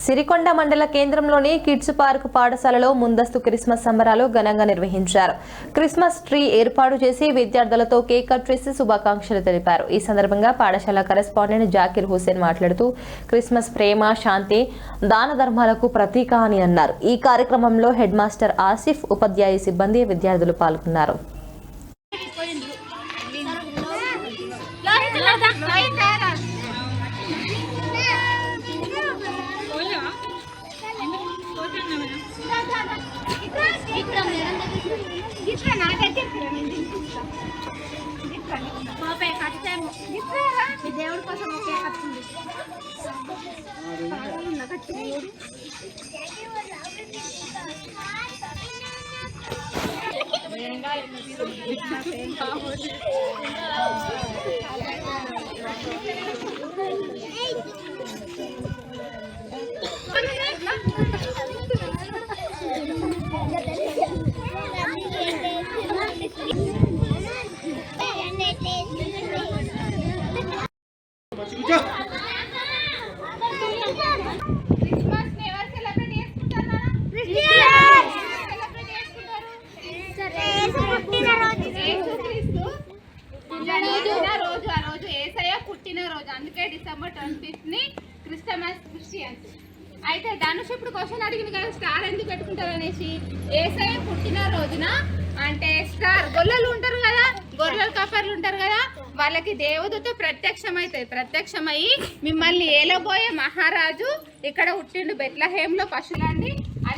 సిరికొండ మండల కేంద్రంలోని kids park పాఠశాలలో ముందస్తు క్రిస్మస్ సంబరాలు ఘనంగా నిర్వహించారు. క్రిస్మస్ ట్రీ ఏర్పాటు చేసి విద్యార్థులతో కేక్ కట్ చేసి శుభాకాంక్షలు తెలిపారు. ఈ సందర్భంగా పాఠశాల కరెస్పాండెంట్ జాకిర్ హుసేన్ మాట్లాడుతూ క్రిస్మస్ ప్రేమ, శాంతి, దాన ధర్మాలకు ప్రతీక అని అన్నారు. ఈ కార్యక్రమంలో హెడ్ మాస్టర్ ఆసిఫ్, ఉపాధ్యాయ సిబ్బంది, విద్యార్థులు పాల్గొన్నారు. దేవుడి కోసం ఒకే కట్టింది. పుట్టిన రోజు, అందుకే డిసెంబర్ 25th ని క్రిస్టమస్ క్రిస్టియన్స్. అయితే ధనుష్ ఇప్పుడు క్వశ్చన్ అడిగింది కదా, స్టార్ ఎందుకు పెట్టుకుంటారు అనేసి. యేసయ్య పుట్టిన రోజున అంటే స్టార్, గొల్లలు ఉంటారు కదా, గొర్రెలు కాపర్లు ఉంటారు కదా, వాళ్ళకి దేవదూత ప్రత్యక్షమయ్యి మిమ్మల్ని ఏలబోయే మహారాజు ఇక్కడ పుట్టిండు బెత్లహేంలో పశువులండి.